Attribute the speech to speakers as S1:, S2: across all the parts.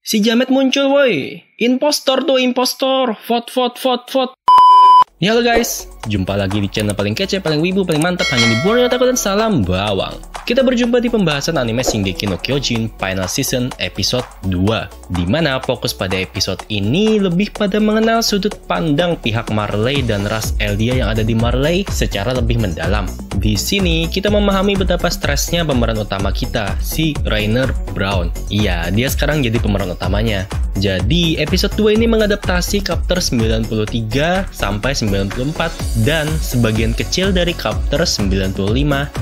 S1: Si Jamet muncul woi. Impostor tuh, impostor. Vote, vote, vote, vote. Ya halo guys, jumpa lagi di channel paling kece, paling wibu, paling mantap hanya di Borneo Otaku dan salam bawang. Kita berjumpa di pembahasan anime Shingeki no Kyojin Final Season episode 2, di mana fokus pada episode ini lebih pada mengenal sudut pandang pihak Marley dan ras Eldia yang ada di Marley secara lebih mendalam. Di sini kita memahami betapa stresnya pemeran utama kita, si Rainer Braun. Iya, dia sekarang jadi pemeran utamanya. Jadi episode 2 ini mengadaptasi chapter 93 sampai 94 dan sebagian kecil dari chapter 95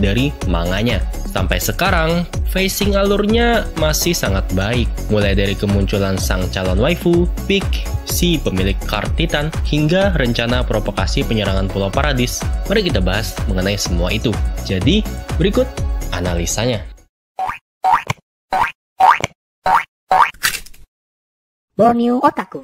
S1: dari manganya. Sampai sekarang, facing alurnya masih sangat baik. Mulai dari kemunculan sang calon waifu, Pieck, si pemilik kart Titan, hingga rencana provokasi penyerangan Pulau Paradis. Mari kita bahas mengenai semua itu. Jadi, berikut analisanya.
S2: Borneo Otaku.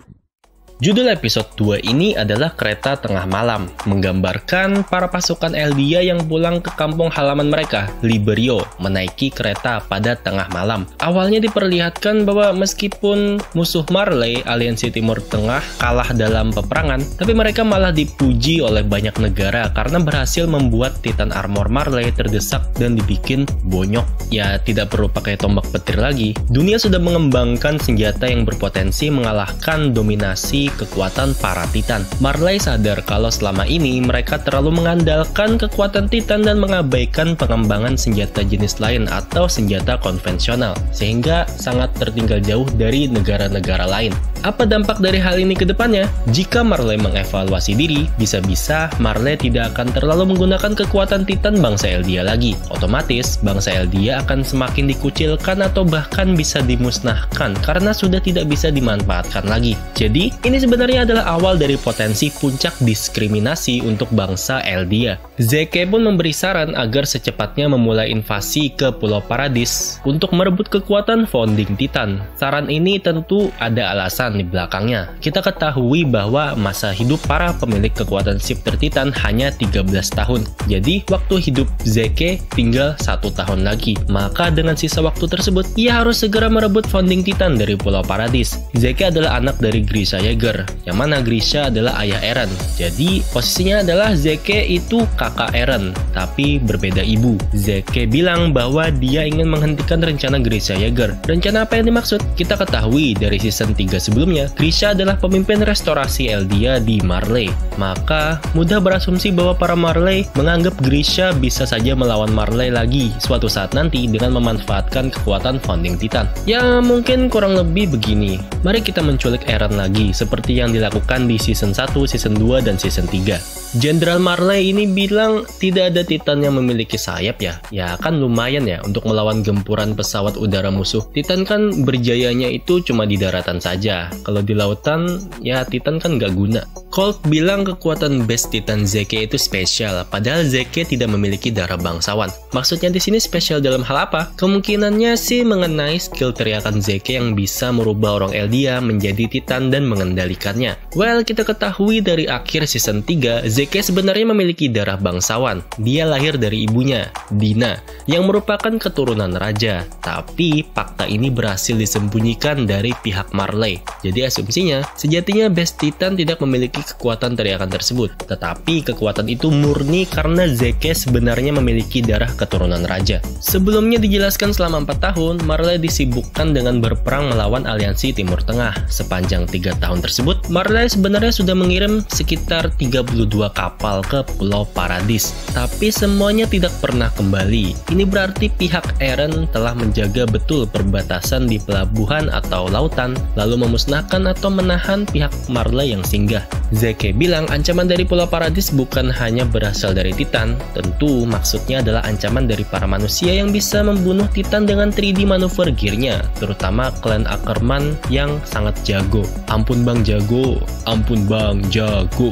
S1: Judul episode 2 ini adalah Kereta Tengah Malam, menggambarkan para pasukan Eldia yang pulang ke kampung halaman mereka, Liberio, menaiki kereta pada tengah malam. Awalnya diperlihatkan bahwa meskipun musuh Marley, Aliansi Timur Tengah, kalah dalam peperangan, tapi mereka malah dipuji oleh banyak negara karena berhasil membuat Titan Armor Marley terdesak dan dibikin bonyok. Ya, tidak perlu pakai tombak petir lagi. Dunia sudah mengembangkan senjata yang berpotensi mengalahkan dominasi kekuatan para Titan. Marley sadar kalau selama ini mereka terlalu mengandalkan kekuatan Titan dan mengabaikan pengembangan senjata jenis lain atau senjata konvensional, sehingga sangat tertinggal jauh dari negara-negara lain. Apa dampak dari hal ini ke depannya? Jika Marley mengevaluasi diri, bisa-bisa Marley tidak akan terlalu menggunakan kekuatan Titan bangsa Eldia lagi. Otomatis, bangsa Eldia akan semakin dikucilkan atau bahkan bisa dimusnahkan karena sudah tidak bisa dimanfaatkan lagi. Jadi, ini sebenarnya adalah awal dari potensi puncak diskriminasi untuk bangsa Eldia. Zeke pun memberi saran agar secepatnya memulai invasi ke Pulau Paradis untuk merebut kekuatan founding Titan. Saran ini tentu ada alasan di belakangnya. Kita ketahui bahwa masa hidup para pemilik kekuatan shifter Titan hanya 13 tahun. Jadi, waktu hidup Zeke tinggal 1 tahun lagi. Maka dengan sisa waktu tersebut, ia harus segera merebut founding Titan dari Pulau Paradis. Zeke adalah anak dari Grisha Yeager, yang mana Grisha adalah ayah Eren. Jadi, posisinya adalah Zeke itu kakak Eren, tapi berbeda ibu. Zeke bilang bahwa dia ingin menghentikan rencana Grisha Yeager. Rencana apa yang dimaksud? Kita ketahui dari season 3 sebelumnya, Grisha adalah pemimpin restorasi Eldia di Marley. Maka, mudah berasumsi bahwa para Marley menganggap Grisha bisa saja melawan Marley lagi suatu saat nanti dengan memanfaatkan kekuatan founding Titan. Ya, mungkin kurang lebih begini. Mari kita menculik Eren lagi, seperti yang dilakukan di season 1, season 2, dan season 3. Jenderal Marley ini bilang tidak ada Titan yang memiliki sayap ya. Ya kan lumayan ya untuk melawan gempuran pesawat udara musuh. Titan kan berjayanya itu cuma di daratan saja. Kalau di lautan, ya Titan kan nggak guna. Colt bilang kekuatan base Titan Zeke itu spesial, padahal Zeke tidak memiliki darah bangsawan. Maksudnya di sini spesial dalam hal apa? Kemungkinannya sih mengenai skill teriakan Zeke yang bisa merubah orang Eldia menjadi Titan dan mengendalikannya. Well, kita ketahui dari akhir season 3, Zeke sebenarnya memiliki darah bangsawan. Dia lahir dari ibunya, Dina, yang merupakan keturunan raja. Tapi fakta ini berhasil disembunyikan dari pihak Marley. Jadi asumsinya, sejatinya base Titan tidak memiliki kekuatan teriakan tersebut. Tetapi kekuatan itu murni karena Zeke sebenarnya memiliki darah keturunan raja. Sebelumnya dijelaskan selama 4 tahun, Marley disibukkan dengan berperang melawan Aliansi Timur Tengah. Sepanjang 3 tahun tersebut, Marley sebenarnya sudah mengirim sekitar 32 kapal ke Pulau Paradis. Tapi semuanya tidak pernah kembali. Ini berarti pihak Eren telah menjaga betul perbatasan di pelabuhan atau lautan, lalu memusnahkan atau menahan pihak Marley yang singgah. Zeke bilang ancaman dari Pulau Paradis bukan hanya berasal dari Titan, tentu maksudnya adalah ancaman dari para manusia yang bisa membunuh Titan dengan 3D manuver gearnya, terutama klan Ackerman yang sangat jago. Ampun bang jago, ampun bang jago.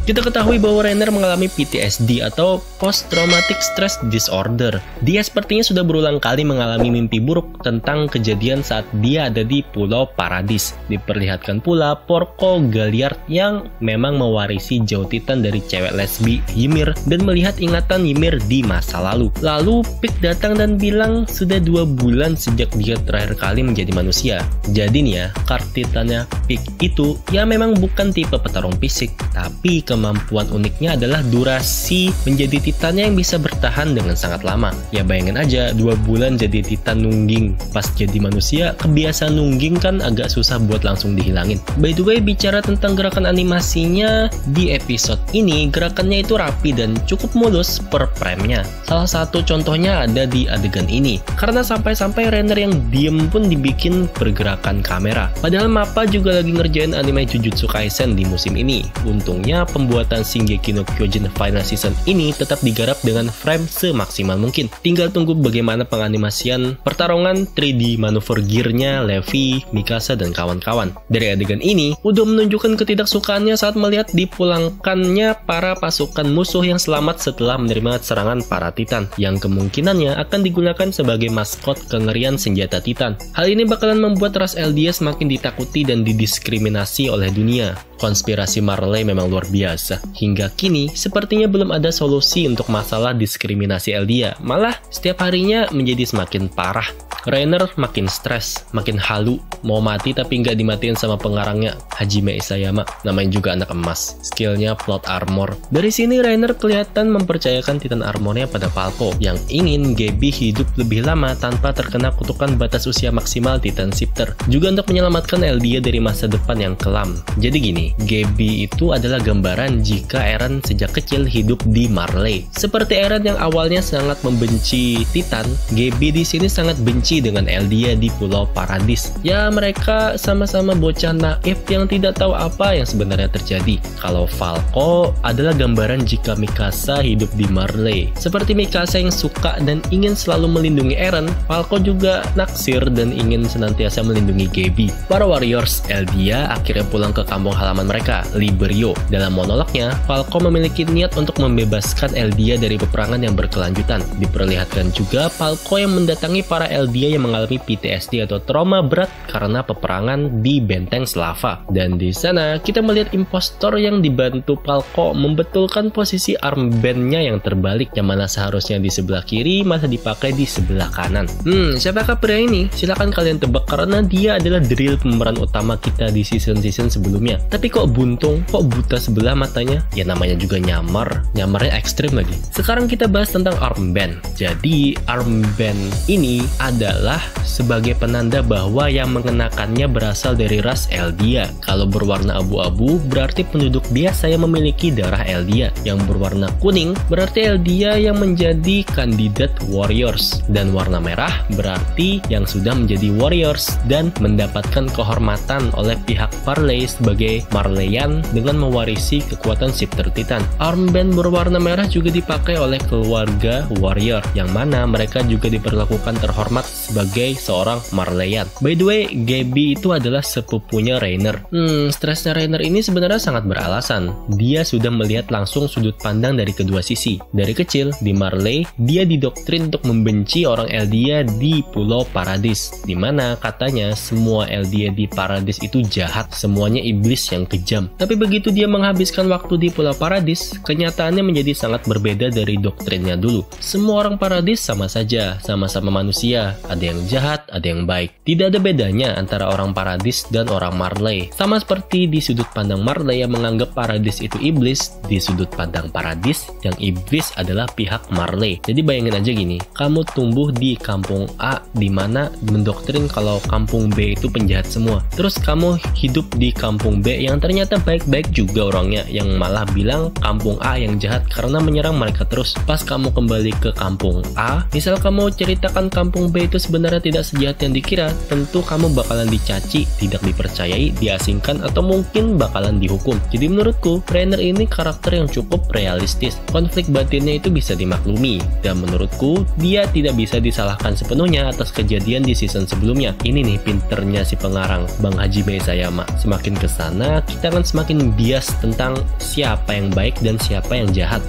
S1: Kita ketahui bahwa Rainer mengalami PTSD atau Post Traumatic Stress Disorder. Dia sepertinya sudah berulang kali mengalami mimpi buruk tentang kejadian saat dia ada di Pulau Paradis. Diperlihatkan pula Porco Galliard yang memang mewarisi Jauh Titan dari cewek lesbi Ymir dan melihat ingatan Ymir di masa lalu. Lalu Pig datang dan bilang sudah 2 bulan sejak dia terakhir kali menjadi manusia. Jadi nih ya, kart Titannya Pig itu ya memang bukan tipe petarung fisik, tapi kemampuan uniknya adalah durasi menjadi Titannya yang bisa bertahan dengan sangat lama. Ya bayangin aja 2 bulan jadi Titan nungging, pas jadi manusia kebiasaan nungging kan agak susah buat langsung dihilangin. By the way, bicara tentang gerakan animasinya, di episode ini gerakannya itu rapi dan cukup mulus per frame-nya. Salah satu contohnya ada di adegan ini, karena sampai-sampai Rainer yang diem pun dibikin pergerakan kamera. Padahal Mappa juga lagi ngerjain anime Jujutsu Kaisen di musim ini. Untungnya pembuatan Shingeki no Kyojin Final Season ini tetap digarap dengan frame semaksimal mungkin. Tinggal tunggu bagaimana penganimasian pertarungan 3D manuver gear-nya Levi, Mikasa, dan kawan-kawan. Dari adegan ini, udah menunjukkan ketidaksukaannya saat melihat dipulangkannya para pasukan musuh yang selamat setelah menerima serangan para Titan, yang kemungkinannya akan digunakan sebagai maskot kengerian senjata Titan. Hal ini bakalan membuat ras Eldia semakin ditakuti dan didiskriminasi oleh dunia. Konspirasi Marley memang luar biasa. Hingga kini, sepertinya belum ada solusi untuk masalah diskriminasi Eldia. Malah, setiap harinya menjadi semakin parah. Rainer makin stres, makin halu, mau mati tapi nggak dimatiin sama pengarangnya, Hajime Isayama, namanya juga anak emas. Skillnya plot armor. Dari sini Rainer kelihatan mempercayakan Titan armornya pada Falco, yang ingin Gaby hidup lebih lama tanpa terkena kutukan batas usia maksimal Titan Shifter. Juga untuk menyelamatkan Eldia dari masa depan yang kelam. Jadi gini, Gaby itu adalah gambaran jika Eren sejak kecil hidup di Marley. Seperti Eren yang awalnya sangat membenci Titan, Gaby di sini sangat benci dengan Eldia di Pulau Paradis. Ya, mereka sama-sama bocah naif yang tidak tahu apa yang sebenarnya terjadi. Kalau Falco adalah gambaran jika Mikasa hidup di Marley. Seperti Mikasa yang suka dan ingin selalu melindungi Eren, Falco juga naksir dan ingin senantiasa melindungi Gaby. Para warriors Eldia akhirnya pulang ke kampung halaman mereka, Liberio. Dalam monolognya, Falco memiliki niat untuk membebaskan Eldia dari peperangan yang berkelanjutan. Diperlihatkan juga Falco yang mendatangi para Eldia yang mengalami PTSD atau trauma berat karena peperangan di benteng Slava. Dan di sana kita melihat impostor yang dibantu Falco membetulkan posisi armbandnya yang terbalik, yang mana seharusnya di sebelah kiri malah dipakai di sebelah kanan. Siapakah pria ini? Silahkan kalian tebak karena dia adalah drill pemeran utama kita di season-season sebelumnya. Tapi kok buntung, kok buta sebelah matanya? Ya namanya juga nyamar, nyamarnya ekstrim lagi. Sekarang kita bahas tentang armband. Jadi armband ini adalah sebagai penanda bahwa yang mengenakannya berasal dari ras Eldia. Kalau berwarna abu-abu berarti penduduk biasa yang memiliki darah Eldia. Yang berwarna kuning berarti Eldia yang menjadi kandidat warriors. Dan warna merah berarti yang sudah menjadi warriors dan mendapatkan kehormatan oleh pihak Marley sebagai Marleyan dengan mewarisi kekuatan Shifter Titan. Armband berwarna merah juga dipakai oleh keluarga warrior, yang mana mereka juga diperlakukan terhormat sebagai seorang Marleyan. By the way, Gaby itu adalah sepupunya Rainer. Stresnya Rainer ini sebenarnya sangat beralasan. Dia sudah melihat langsung sudut pandang dari kedua sisi. Dari kecil, di Marley, dia didoktrin untuk membenci orang Eldia di Pulau Paradis, dimana katanya semua Eldia di Paradis itu jahat, semuanya iblis yang kejam. Tapi begitu dia menghabiskan waktu di Pulau Paradis, kenyataannya menjadi sangat berbeda dari doktrinnya dulu. Semua orang Paradis sama saja, sama-sama manusia. Ada yang jahat, ada yang baik. Tidak ada bedanya antara orang Paradis dan orang Marley. Sama seperti di sudut pandang Marley yang menganggap Paradis itu iblis, di sudut pandang Paradis yang iblis adalah pihak Marley. Jadi bayangin aja gini, kamu tumbuh di kampung A di mana mendoktrin kalau kampung B itu penjahat semua. Terus kamu hidup di kampung B yang ternyata baik-baik juga orangnya, yang malah bilang kampung A yang jahat karena menyerang mereka terus. Pas kamu kembali ke kampung A, misal kamu ceritakan kampung B itu sebenarnya tidak sejahat yang dikira, tentu kamu bakalan dicaci, tidak dipercayai, diasingkan, atau mungkin bakalan dihukum. Jadi menurutku, Rainer ini karakter yang cukup realistis. Konflik batinnya itu bisa dimaklumi, dan menurutku, dia tidak bisa disalahkan sepenuhnya atas kejadian di season sebelumnya. Ini nih pinternya si pengarang, Bang Hajime Isayama. Semakin kesana, kita akan semakin bias tentang siapa yang baik dan siapa yang jahat.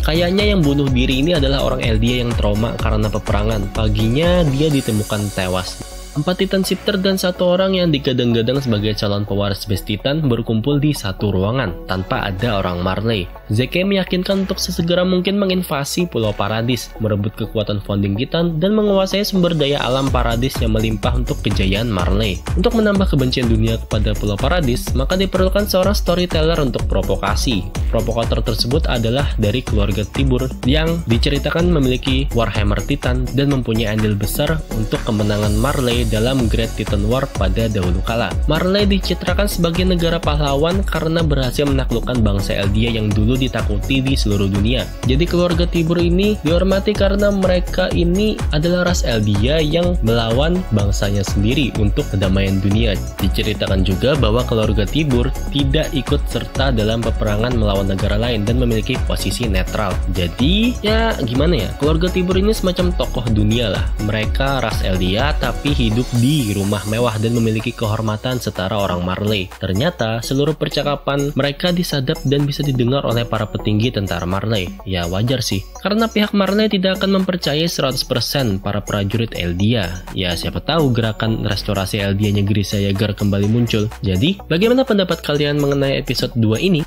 S1: Kayaknya yang bunuh diri ini adalah orang Eldia yang trauma karena peperangan. Paginya dia ditemukan tewas. 4 Titan Shifter dan 1 orang yang digadang-gadang sebagai calon pewaris Beast Titan berkumpul di satu ruangan tanpa ada orang Marley. Zeke meyakinkan untuk sesegera mungkin menginvasi Pulau Paradis, merebut kekuatan Founding Titan, dan menguasai sumber daya alam Paradis yang melimpah untuk kejayaan Marley. Untuk menambah kebencian dunia kepada Pulau Paradis, maka diperlukan seorang storyteller untuk provokasi. Provokator tersebut adalah dari keluarga Tibur yang diceritakan memiliki Warhammer Titan dan mempunyai andil besar untuk kemenangan Marley dalam Great Titan War pada dahulu kala. Marley dicitrakan sebagai negara pahlawan karena berhasil menaklukkan bangsa Eldia yang dulu ditakuti di seluruh dunia. Jadi keluarga Tibur ini dihormati karena mereka ini adalah ras Eldia yang melawan bangsanya sendiri untuk kedamaian dunia. Diceritakan juga bahwa keluarga Tibur tidak ikut serta dalam peperangan melawan negara lain dan memiliki posisi netral. Jadi ya gimana ya, keluarga Tibur ini semacam tokoh dunia lah. Mereka ras Eldia tapi hidup di rumah mewah dan memiliki kehormatan setara orang Marley. Ternyata seluruh percakapan mereka disadap dan bisa didengar oleh para petinggi tentara Marley. Ya wajar sih, karena pihak Marley tidak akan mempercayai 100% para prajurit Eldia. Ya siapa tahu gerakan restorasi Eldia-nya Grisha Yeager kembali muncul. Jadi bagaimana pendapat kalian mengenai episode 2 ini?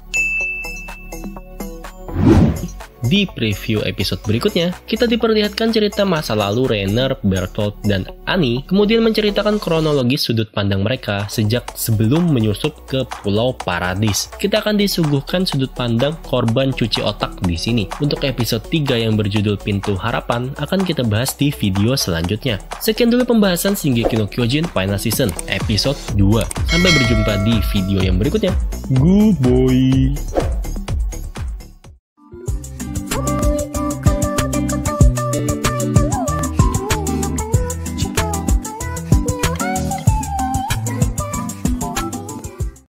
S1: Di preview episode berikutnya, kita diperlihatkan cerita masa lalu Rainer, Bertolt, dan Annie, kemudian menceritakan kronologis sudut pandang mereka sejak sebelum menyusup ke Pulau Paradis. Kita akan disuguhkan sudut pandang korban cuci otak di sini. Untuk episode 3 yang berjudul Pintu Harapan akan kita bahas di video selanjutnya. Sekian dulu pembahasan Shingeki no Kyojin Final Season episode 2. Sampai berjumpa di video yang berikutnya. Goodbye.